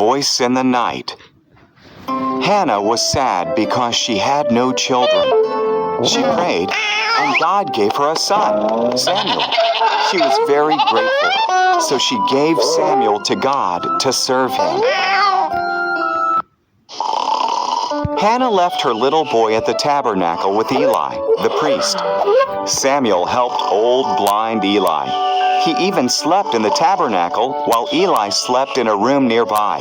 voice in the night. Hannah was sad because she had no children. She prayed, and God gave her a son, Samuel. She was very grateful, so she gave Samuel to God to serve him. Hannah left her little boy at the tabernacle with Eli, the priest. Samuel helped old blind Eli. He even slept in the tabernacle while Eli slept in a room nearby.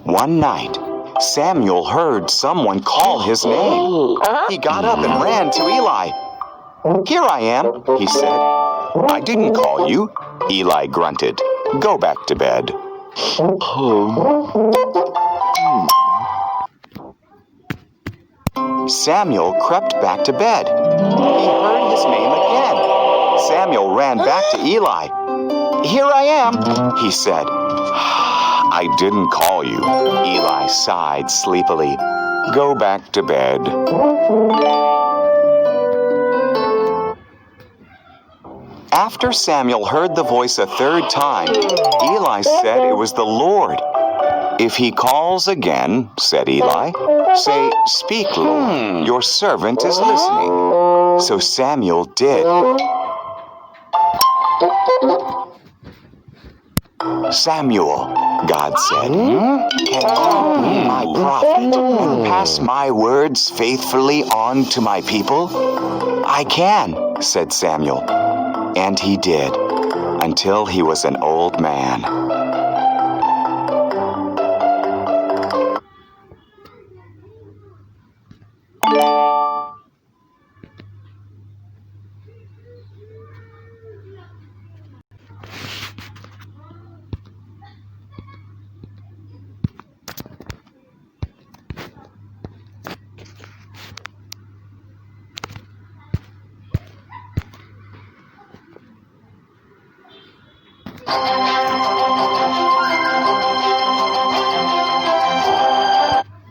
One night, Samuel heard someone call his name. He got up and ran to Eli. "Here I am," he said. "I didn't call you," Eli grunted. "Go back to bed." Samuel crept back to bed. He heard his name again. Samuel ran back to Eli. "Here I am," he said. "I didn't call you," Eli sighed sleepily. "Go back to bed." After Samuel heard the voice a third time, Eli said it was the Lord. "If he calls again," said Eli, "say, 'Speak, Lord, your servant is listening.'" So Samuel did. "Samuel," God said, "can you be my prophet and pass my words faithfully on to my people?" "I can," said Samuel. And he did, until he was an old man.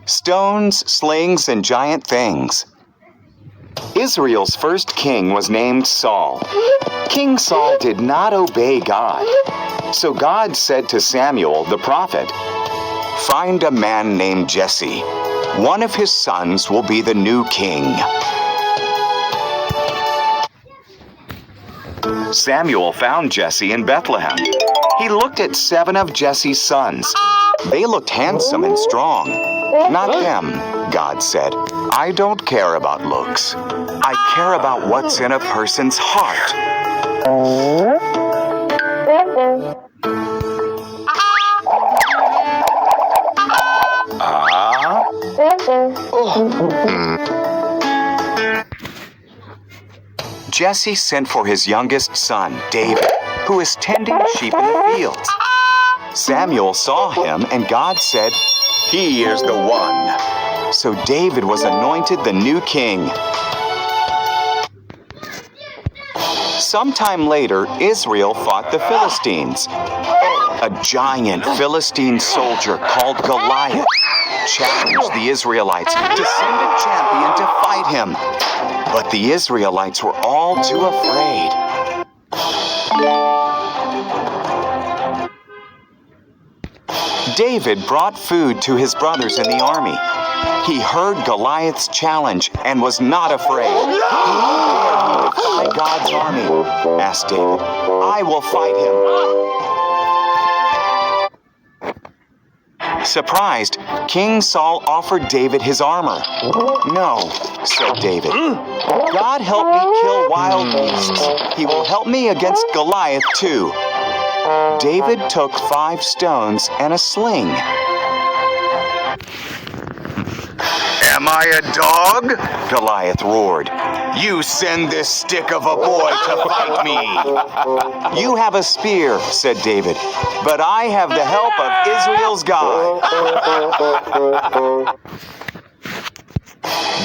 Stones, slings, and giant things. Israel's first king was named Saul. King Saul did not obey God. So God said to Samuel the prophet, "Find a man named Jesse. One of his sons will be the new king." Samuel found Jesse in Bethlehem. He looked at 7 of Jesse's sons. They looked handsome and strong. "Not them," God said. "I don't care about looks. I care about what's in a person's heart." Jesse sent for his youngest son, David, who was tending sheep in the fields. Samuel saw him, and God said, "He is the one." So David was anointed the new king. Sometime later, Israel fought the Philistines. A giant Philistine soldier called Goliath challenged the Israelites to send a champion to fight him. But the Israelites were all too afraid. David brought food to his brothers in the army. He heard Goliath's challenge and was not afraid. "Who dare defy God's army?" asked David. "I will fight him." Surprised, King Saul offered David his armor. "No," said David. "God helped me kill wild beasts. He will help me against Goliath too." David took 5 stones and a sling. "Am I a dog?" Goliath roared. "You send this stick of a boy to fight me." "You have a spear," said David, "but I have the help of Israel's God."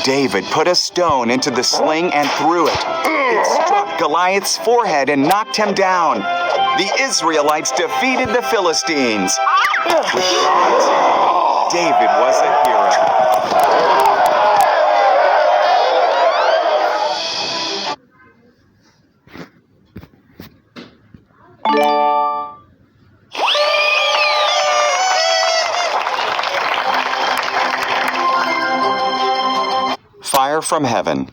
David put a stone into the sling and threw it. It struck Goliath's forehead and knocked him down. The Israelites defeated the Philistines. With God's help, David was a hero. fire from heaven.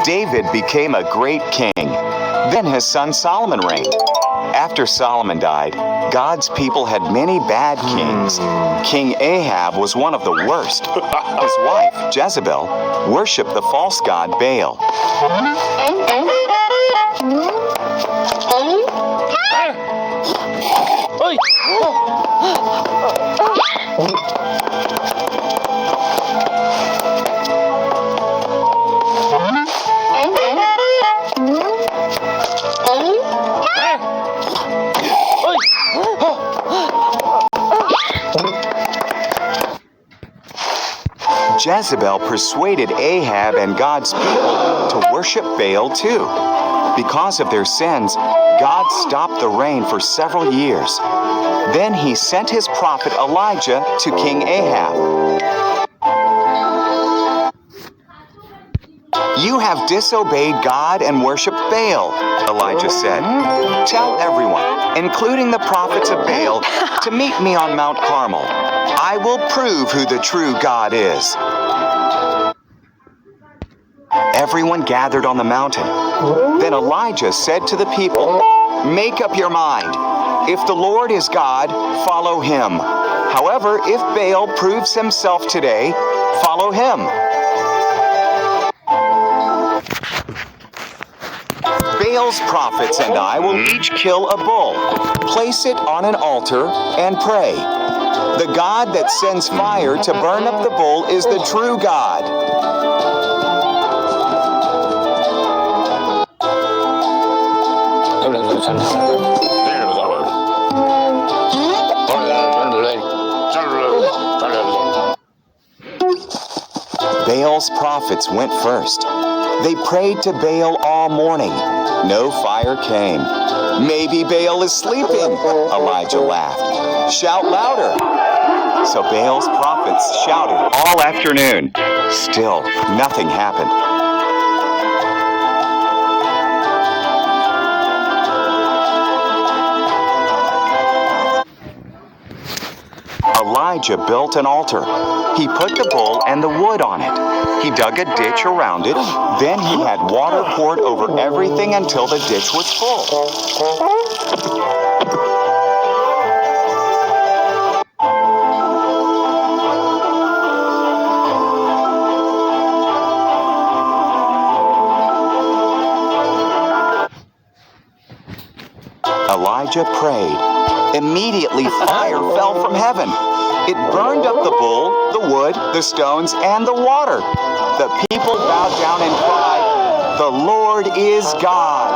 David became a great king. Then his son Solomon reigned. After Solomon died, God's people had many bad kings. King Ahab was one of the worst. His wife, Jezebel, worshipped the false god Baal. Jezebel persuaded Ahab and God's people to worship Baal too. Because of their sins, God stopped the rain for several years. Then he sent his prophet Elijah to King Ahab. "You have disobeyed God and worshipped Baal," Elijah said. "Tell everyone, including the prophets of Baal, to meet me on Mount Carmel. I will prove who the true God is." Everyone gathered on the mountain. Then Elijah said to the people, "Make up your mind. If the Lord is God, follow him. However, if Baal proves himself today, follow him." Baal's prophets and I will each kill a bull, place it on an altar, and pray. The God that sends fire to burn up the bull is the true God. Baal's prophets went first. They prayed to Baal all morning. No fire came. "Maybe Baal is sleeping," Elijah laughed. "Shout louder." So Baal's prophets shouted all afternoon. Still, nothing happened. Elijah built an altar. He put the bull and the wood on it. He dug a ditch around it. Then he had water poured over everything until the ditch was full. Elijah prayed. Immediately fire fell from heaven. It burned up the bull, the wood, the stones, and the water. The people bowed down and cried, "The Lord is God."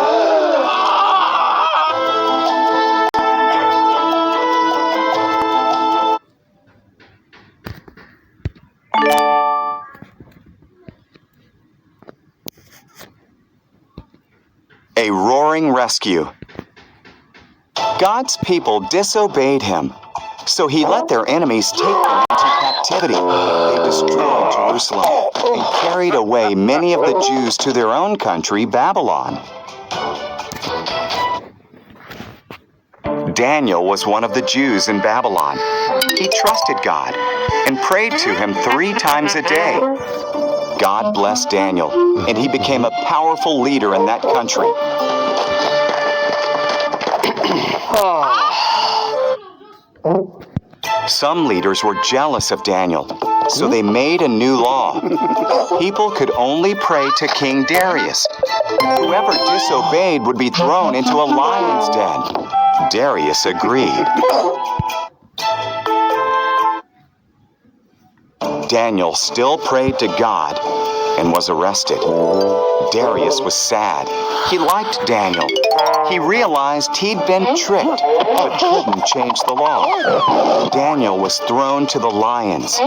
A roaring rescue. God's people disobeyed him, so he let their enemies take them into captivity. They destroyed Jerusalem and carried away many of the Jews to their own country, Babylon. Daniel was one of the Jews in Babylon. He trusted God and prayed to him 3 times a day. God blessed Daniel, and he became a powerful leader in that country. Some leaders were jealous of Daniel, so they made a new law. People could only pray to King Darius. Whoever disobeyed would be thrown into a lion's den. Darius agreed. Daniel still prayed to God and was arrested. Darius was sad. He liked Daniel. He realized he'd been tricked, but couldn't change the law. Daniel was thrown to the lions.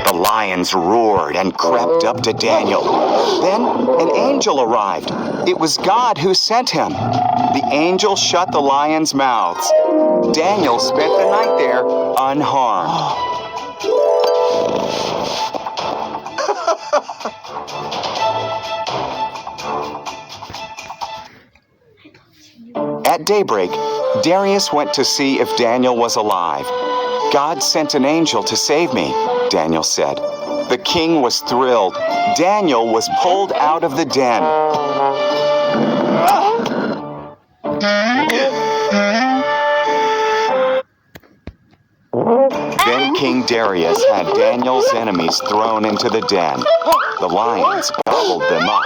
The lions roared and crept up to Daniel. Then an angel arrived. It was God who sent him. The angel shut the lions' mouths. Daniel spent the night there unharmed. At daybreak, Darius went to see if Daniel was alive. God sent an angel to save me, Daniel said. The king was thrilled. Daniel was pulled out of the den. Then King Darius had Daniel's enemies thrown into the den. The lions gobbled them up.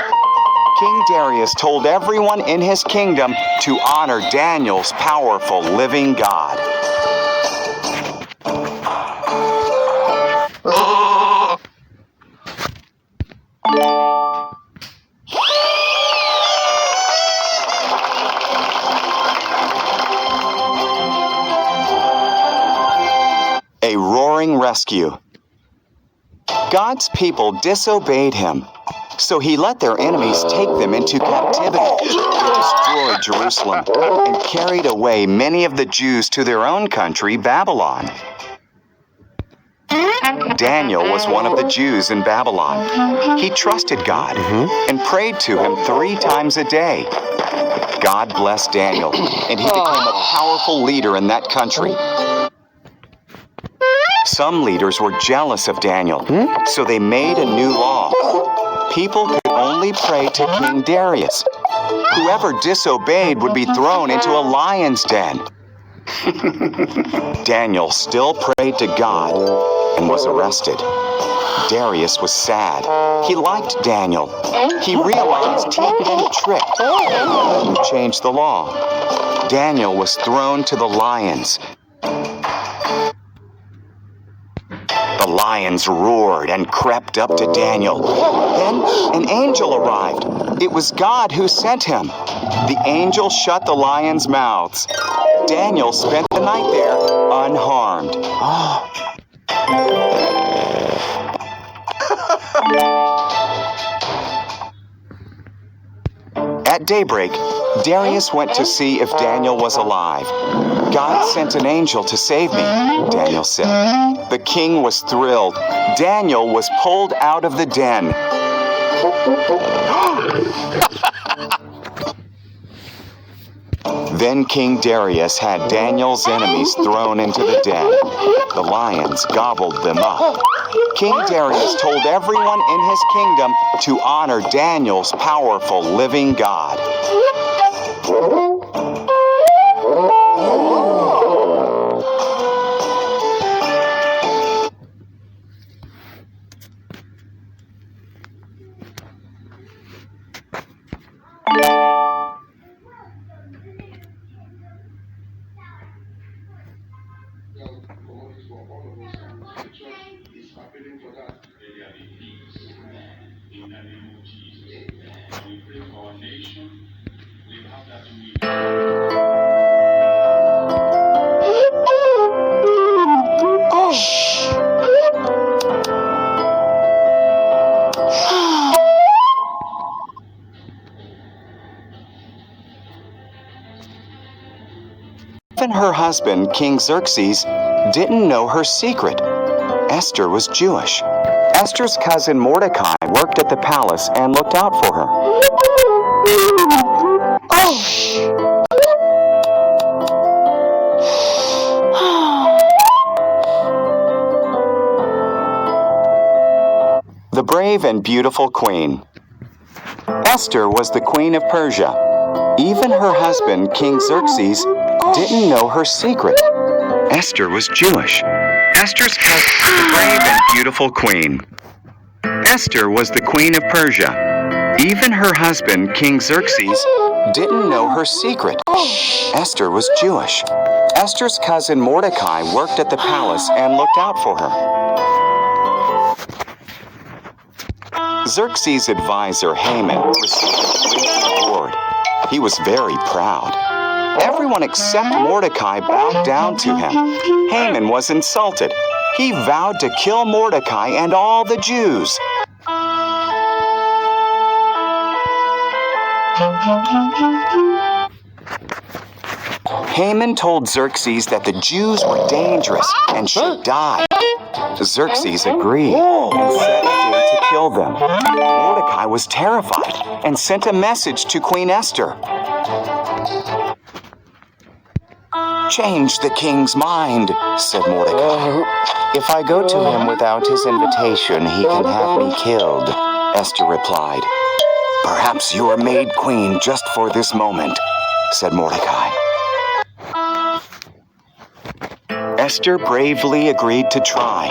King Darius told everyone in his kingdom to honor Daniel's powerful living God. A roaring rescue. God's people disobeyed him, so he let their enemies take them into captivity. They destroyed Jerusalem and carried away many of the Jews to their own country, Babylon. Daniel was one of the Jews in Babylon. He trusted God and prayed to him 3 times a day. God blessed Daniel, and he became a powerful leader in that country. Some leaders were jealous of Daniel, so they made a new law. People could only pray to King Darius. Whoever disobeyed would be thrown into a lion's den. Daniel still prayed to God and was arrested. Darius was sad. He liked Daniel. He realized he'd been tricked. He couldn't change the law. Daniel was thrown to the lions. The lions roared and crept up to Daniel. Then an angel arrived. It was God who sent him. The angel shut the lions' mouths. Daniel spent the night there unharmed. At daybreak, Darius went to see if Daniel was alive. God sent an angel to save me, Daniel said. The king was thrilled. Daniel was pulled out of the den. Then King Darius had Daniel's enemies thrown into the den. The lions gobbled them up. King Darius told everyone in his kingdom to honor Daniel's powerful living God. Even her husband, King Xerxes, didn't know her secret. Esther was Jewish. Esther's cousin Mordecai worked at the palace and looked out for her. The brave and beautiful queen. Esther was the queen of Persia. Even her husband, King Xerxes, didn't know her secret. Esther was Jewish. Esther's cousin was the brave and beautiful queen. Esther was the queen of Persia. Even her husband, King Xerxes, didn't know her secret. Esther was Jewish. Esther's cousin Mordecai worked at the palace and looked out for her. Xerxes' advisor, Haman, received a great reward. He was very proud. Everyone except Mordecai bowed down to him. Haman was insulted. He vowed to kill Mordecai and all the Jews. Haman told Xerxes that the Jews were dangerous and should die. Xerxes agreed and set a date to kill them. Mordecai was terrified and sent a message to Queen Esther. change the king's mind, said Mordecai. If I go to him without his invitation, he can have me killed, Esther replied. Perhaps you are made queen just for this moment, said Mordecai. Esther bravely agreed to try.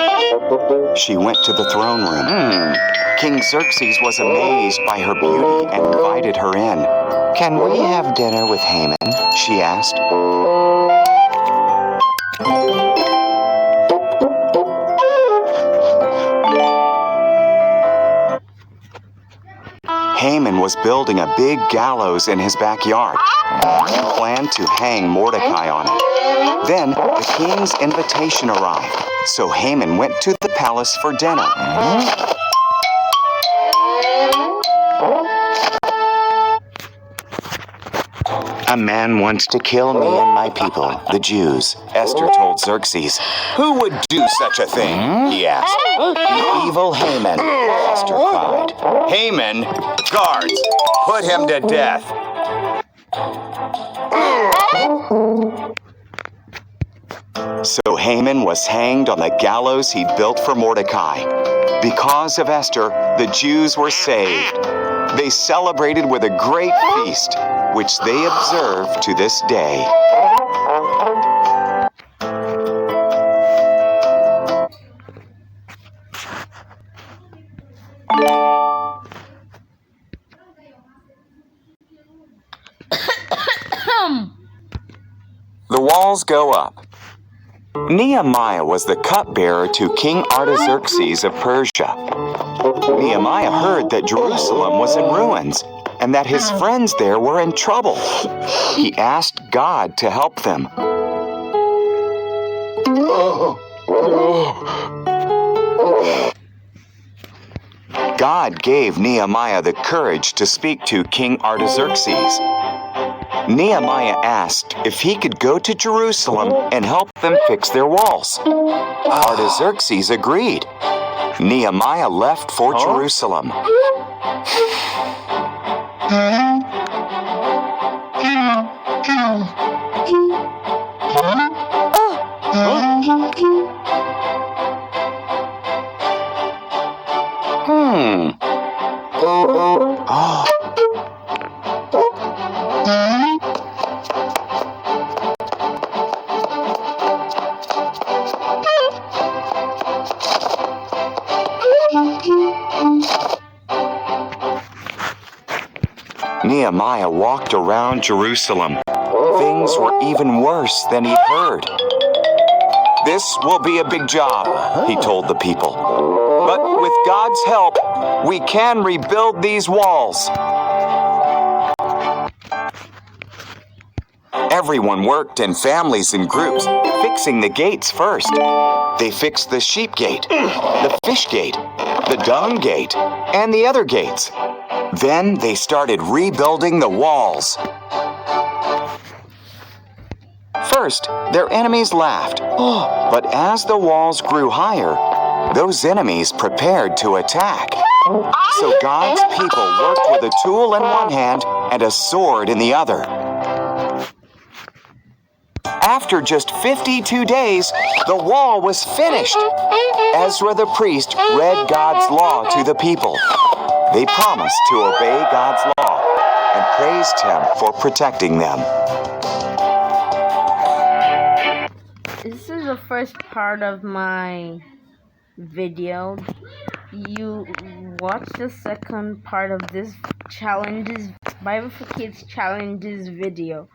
She went to the throne room. King Xerxes was amazed by her beauty and invited her in. Can we have dinner with Haman? She asked. Haman was building a big gallows in his backyard. He planned to hang Mordecai on it. Then the king's invitation arrived, so Haman went to the palace for dinner. A man wants to kill me and my people, the Jews, Esther told Xerxes. Who would do such a thing? He asked. The evil Haman, Esther cried. Haman, guards, put him to death. So Haman was hanged on the gallows he'd built for Mordecai. Because of Esther, the Jews were saved. They celebrated with a great feast, which they observe to this day. The walls go up. Nehemiah was the cupbearer to King Artaxerxes of Persia. Nehemiah heard that Jerusalem was in ruins and that his friends there were in trouble. He asked God to help them. God gave Nehemiah the courage to speak to King Artaxerxes. Nehemiah asked if he could go to Jerusalem and help them fix their walls. Artaxerxes agreed. Nehemiah left for Jerusalem. Nehemiah walked around Jerusalem. Things were even worse than he'd heard. This will be a big job, he told the people. But with God's help, we can rebuild these walls. Everyone worked in families and groups, fixing the gates first. They fixed the sheep gate, the fish gate, the dung gate, and the other gates. Then they started rebuilding the walls. First, their enemies laughed, but as the walls grew higher, those enemies prepared to attack. So God's people worked with a tool in one hand and a sword in the other. After just 52 days, the wall was finished. Ezra the priest read God's law to the people. They promised to obey God's law and praised him for protecting them. This is the first part of my video. You watch the second part of this challenges, Bible for Kids challenges video.